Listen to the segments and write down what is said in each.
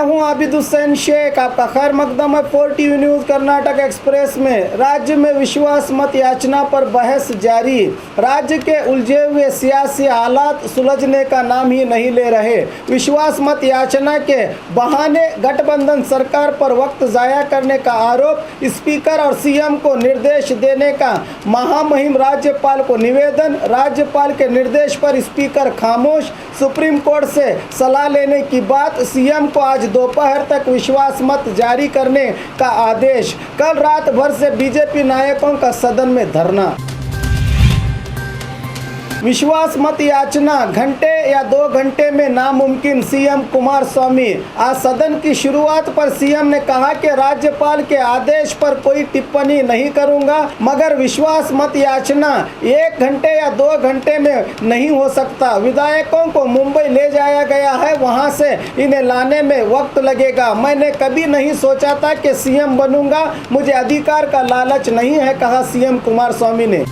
हूं आबिद हुसैन शेख। आपका खैर मकदम है 4TV न्यूज़ कर्नाटक एक्सप्रेस में। राज्य में विश्वास मत याचना पर बहस जारी। राज्य के उलझे हुए सियासी हालात सुलझने का नाम ही नहीं ले रहे। विश्वास मत याचना के बहाने गठबंधन सरकार पर वक्त जाया करने का आरोप, स्पीकर और सीएम को निर्देश देने का महामहिम राज्यपाल को निवेदन। राज्यपाल के निर्देश पर स्पीकर खामोश। सुप्रीम कोर्ट से सलाह लेने की बात। सीएम को आज दोपहर तक विश्वास मत जारी करने का आदेश। कल रात भर से बीजेपी नायकों का सदन में धरना। विश्वास मत याचना घंटे या 2 घंटे में नामुमकिन, सीएम कुमारस्वामी। आज सदन की शुरुआत पर सीएम ने कहा कि राज्यपाल के आदेश पर कोई टिप्पणी नहीं करूंगा, मगर विश्वास मत याचना 1 घंटे या 2 घंटे में नहीं हो सकता। विधायकों को मुंबई ले जाया गया है, वहां से इन्हें लाने में वक्त लगेगा। मैंने कभी नहीं सोचा था कि सीएम बनूंगा, मुझे अधिकार का लालच नहीं है, कहा सीएम कुमारस्वामी ने।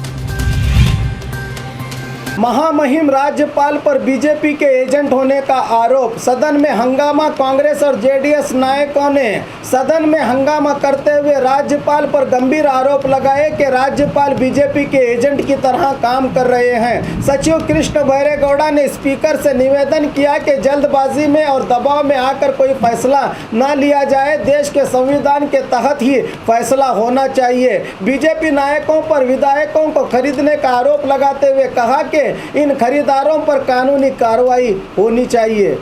महामहिम राज्यपाल पर बीजेपी के एजेंट होने का आरोप। सदन में हंगामा। कांग्रेस और जेडीएस नायकों ने सदन में हंगामा करते हुए राज्यपाल पर गंभीर आरोप लगाए कि राज्यपाल बीजेपी के एजेंट की तरह काम कर रहे हैं। सचिव कृष्ण बैरेगौड़ा ने स्पीकर से निवेदन किया कि जल्दबाजी में और दबाव में आकर कोई फैसला न लिया जाए। देश के संविधान के तहत ही फैसला होना चाहिए। बीजेपी नायकों पर विधायकों को खरीदने का आरोप लगाते हुए कहा कि इन खरीदारों पर कानूनी कार्रवाई होनी चाहिए।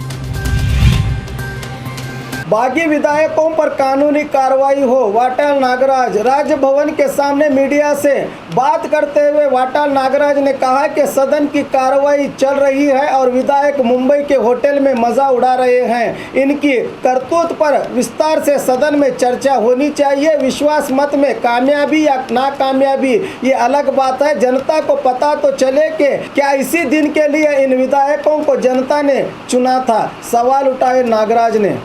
बागी विधायकों पर कानूनी कार्रवाई हो। वाटाल नागराज। राजभवन के सामने मीडिया से बात करते हुए वाटाल नागराज ने कहा कि सदन की कार्रवाई चल रही है और विधायक मुंबई के होटल में मजा उड़ा रहे हैं। इनकी करतूत पर विस्तार से सदन में चर्चा होनी चाहिए। विश्वास मत में कामयाबी या नाकामयाबी ये अलग बात है। जनता को पता तो चले कि क्या इसी दिन के लिए इन विधायकों को जनता ने चुना था, सवाल उठाए नागराज ने।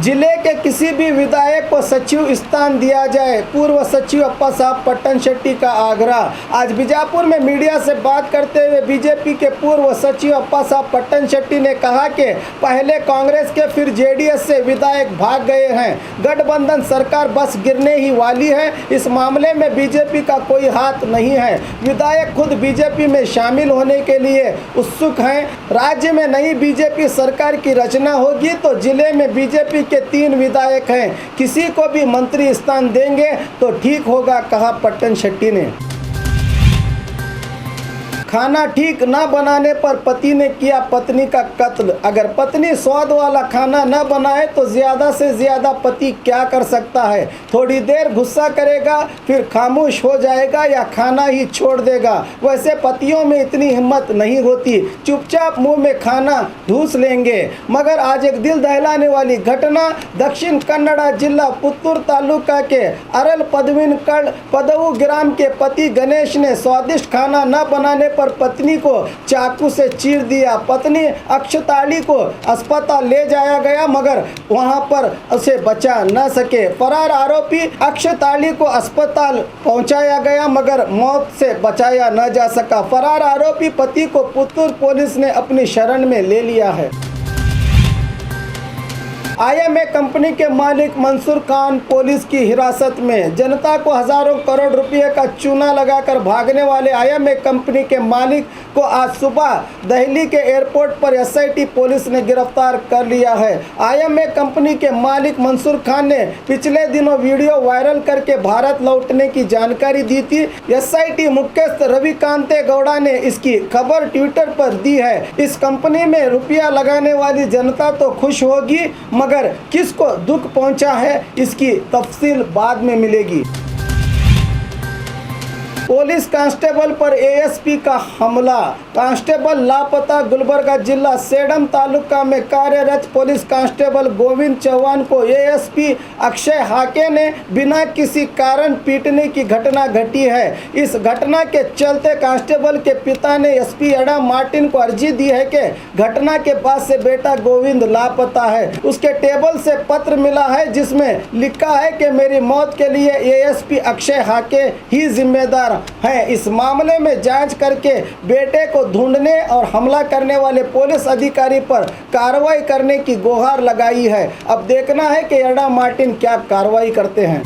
जिले के किसी भी विधायक को सचिव स्थान दिया जाए, पूर्व सचिव अप्पा साहब पट्टन शेट्टी का आग्रह। आज बीजापुर में मीडिया से बात करते हुए बीजेपी के पूर्व सचिव अप्पा साहब पट्टन शेट्टी ने कहा कि पहले कांग्रेस के फिर जेडीएस से विधायक भाग गए हैं। गठबंधन सरकार बस गिरने ही वाली है। इस मामले में बीजेपी का कोई हाथ नहीं है। विधायक खुद बीजेपी में शामिल होने के लिए उत्सुक हैं। राज्य में नई बीजेपी सरकार की रचना होगी तो जिले में बीजेपी के 3 विधायक हैं। किसी को भी मंत्री स्थान देंगे तो ठीक होगा, कहा पट्टन शेट्टी ने। खाना ठीक न बनाने पर पति ने किया पत्नी का कत्ल। अगर पत्नी स्वाद वाला खाना न बनाए तो ज़्यादा से ज़्यादा पति क्या कर सकता है? थोड़ी देर गुस्सा करेगा, फिर खामोश हो जाएगा या खाना ही छोड़ देगा। वैसे पतियों में इतनी हिम्मत नहीं होती, चुपचाप मुंह में खाना ठूस लेंगे। मगर आज एक दिल दहलाने वाली घटना दक्षिण कन्नड़ जिला पुत्तूर तालुका के अरल पदविनकड़ पदवू ग्राम के पति गणेश ने स्वादिष्ट खाना न बनाने पर पत्नी को चाकू से चीर दिया। पत्नी अक्षताली को अस्पताल ले जाया गया मगर वहां पर उसे बचा न सके। फरार आरोपी अक्षताली को अस्पताल पहुंचाया गया मगर मौत से बचाया न जा सका। फरार आरोपी पति को पुत्तूर पुलिस ने अपनी शरण में ले लिया है। आईएमए कंपनी के मालिक मंसूर खान पुलिस की हिरासत में। जनता को हजारों करोड़ रुपए का चूना लगाकर भागने वाले आईएमए कंपनी के मालिक को आज सुबह दिल्ली के एयरपोर्ट पर एसआईटी पुलिस ने गिरफ्तार कर लिया है। आईएमए कंपनी के मालिक मंसूर खान ने पिछले दिनों वीडियो वायरल करके भारत लौटने की जानकारी दी थी। एसआईटी मुख्यस्थ रविकांते गौड़ा ने इसकी खबर ट्विटर पर दी है। इस कंपनी में रुपया लगाने वाली जनता तो खुश होगी मगर किसको दुख पहुंचा है इसकी तफसील बाद में मिलेगी। पुलिस कांस्टेबल पर एएसपी का हमला। कांस्टेबल लापता। गुलबर्गा जिला सेडम तालुका में कार्यरत पुलिस कांस्टेबल गोविंद चौहान को एएसपी अक्षय हाके ने बिना किसी कारण पीटने की घटना घटी है। इस घटना के चलते कांस्टेबल के पिता ने एसपी एडा मार्टिन को अर्जी दी है कि घटना के बाद से बेटा गोविंद लापता है। उसके टेबल से पत्र मिला है जिसमें लिखा है कि मेरी मौत के लिए एएसपी अक्षय हाके ही जिम्मेदार। हैं। इस मामले में जांच करके बेटे को ढूंढने और हमला करने वाले पुलिस अधिकारी पर कार्रवाई करने की गुहार लगाई है। अब देखना है कि एडा मार्टिन क्या कार्रवाई करते हैं।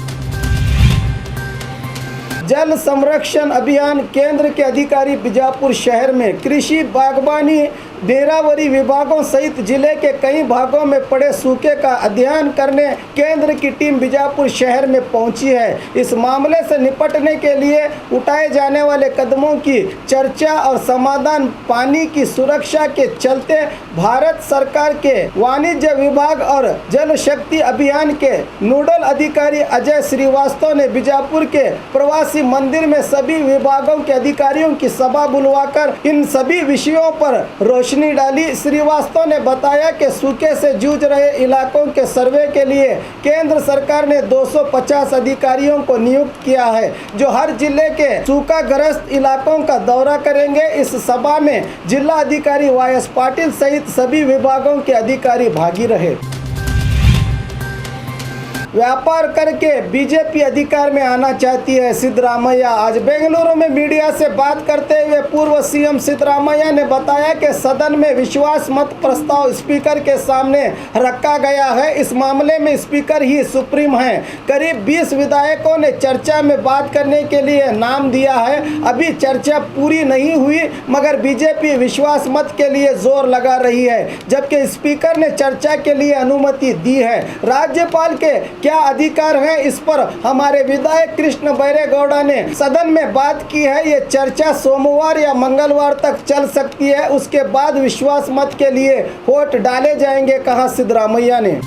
जल संरक्षण अभियान केंद्र के अधिकारी बीजापुर शहर में कृषि, बागवानी, डेरावरी विभागों सहित जिले के कई भागों में पड़े सूखे का अध्ययन करने केंद्र की टीम बीजापुर शहर में पहुंची है। इस मामले से निपटने के लिए उठाए जाने वाले कदमों की चर्चा और समाधान पानी की सुरक्षा के चलते भारत सरकार के वाणिज्य विभाग और जल शक्ति अभियान के नोडल अधिकारी अजय श्रीवास्तव ने बीजापुर के प्रवासी मंदिर में सभी विभागों के अधिकारियों की सभा बुलवाकर इन सभी विषयों पर रोशनी डाली। श्रीवास्तव ने बताया कि सूखे से जूझ रहे इलाकों के सर्वे के लिए केंद्र सरकार ने 250 अधिकारियों को नियुक्त किया है, जो हर जिले के सूखाग्रस्त इलाकों का दौरा करेंगे। इस सभा में जिला अधिकारी वाई.एस. पाटिल सहित सभी विभागों के अधिकारी भागी रहे। व्यापार करके बीजेपी अधिकार में आना चाहती है, सिद्धरामैया। आज बेंगलुरु में मीडिया से बात करते हुए पूर्व सीएम सिद्धरामैया ने बताया कि सदन में विश्वास मत प्रस्ताव स्पीकर के सामने रखा गया है। इस मामले में स्पीकर ही सुप्रीम हैं। करीब 20 विधायकों ने चर्चा में बात करने के लिए नाम दिया है। अभी चर्चा पूरी नहीं हुई, मगर बीजेपी विश्वास मत के लिए जोर लगा रही है, जबकि स्पीकर ने चर्चा के लिए अनुमति दी है। राज्यपाल के क्या अधिकार है, इस पर हमारे विधायक कृष्ण बैरेगौड़ा ने सदन में बात की है। ये चर्चा सोमवार या मंगलवार तक चल सकती है, उसके बाद विश्वास मत के लिए वोट डाले जाएंगे, कहा सिद्धरामैया ने।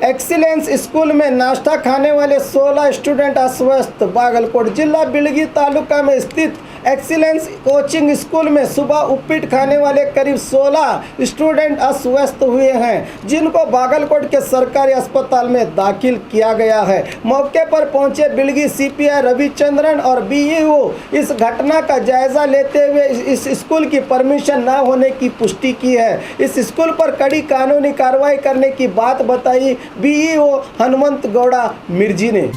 एक्सीलेंस स्कूल में नाश्ता खाने वाले 16 स्टूडेंट अस्वस्थ। बागलकोट जिला बिलगी तालुका में स्थित एक्सीलेंस कोचिंग स्कूल में सुबह उपीट खाने वाले करीब 16 स्टूडेंट अस्वस्थ हुए हैं, जिनको बागलकोट के सरकारी अस्पताल में दाखिल किया गया है। मौके पर पहुंचे बिलगी सीपीआई रविचंद्रन और बीईओ इस घटना का जायजा लेते हुए इस स्कूल की परमिशन न होने की पुष्टि की है। इस स्कूल पर कड़ी कानूनी कार्रवाई करने की बात बताई बीईओ हनुमंत गौड़ा मिर्जी ने।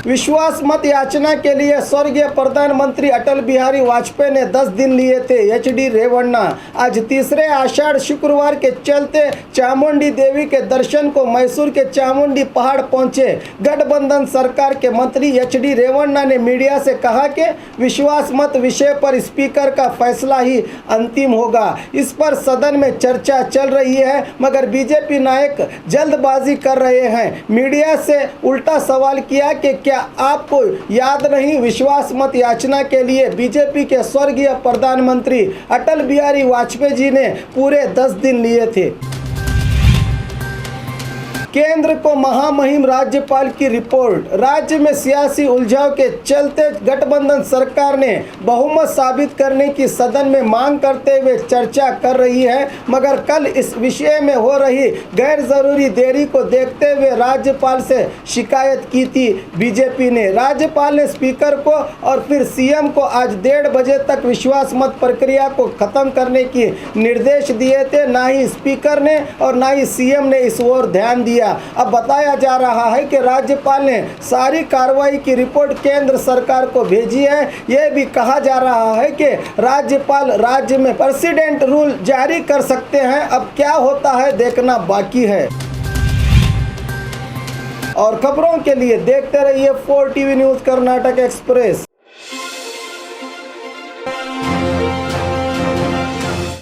विश्वास मत याचना के लिए स्वर्गीय प्रधानमंत्री अटल बिहारी वाजपेयी ने 10 दिन लिए थे। एच.डी. रेवन्ना आज तीसरे आषाढ़ शुक्रवार के चलते चामुंडी देवी के दर्शन को मैसूर के चामुंडी पहाड़ पहुंचे। गठबंधन सरकार के मंत्री एच.डी. रेवन्ना ने मीडिया से कहा कि विश्वास मत विषय पर स्पीकर का फैसला ही अंतिम होगा। इस पर सदन में चर्चा चल रही है, मगर बीजेपी नायक जल्दबाजी कर रहे हैं। मीडिया से उल्टा सवाल किया कि क्या आपको याद नहीं, विश्वास मत याचना के लिए बीजेपी के स्वर्गीय प्रधानमंत्री अटल बिहारी वाजपेयी जी ने पूरे 10 दिन लिए थे। केंद्र को महामहिम राज्यपाल की रिपोर्ट। राज्य में सियासी उलझाव के चलते गठबंधन सरकार ने बहुमत साबित करने की सदन में मांग करते हुए चर्चा कर रही है, मगर कल इस विषय में हो रही गैर जरूरी देरी को देखते हुए राज्यपाल से शिकायत की थी। बीजेपी ने राज्यपाल ने स्पीकर को और फिर सीएम को आज 1:30 बजे तक विश्वास मत प्रक्रिया को खत्म करने की निर्देश दिए थे। ना ही स्पीकर ने और ना ही सीएम ने इस ओर ध्यान दिया। अब बताया जा रहा है कि राज्यपाल ने सारी कार्रवाई की रिपोर्ट केंद्र सरकार को भेजी है। यह भी कहा जा रहा है कि राज्यपाल राज्य में प्रेसिडेंट रूल जारी कर सकते हैं। अब क्या होता है देखना बाकी है। और खबरों के लिए देखते रहिए 4 टीवी न्यूज़ कर्नाटक एक्सप्रेस।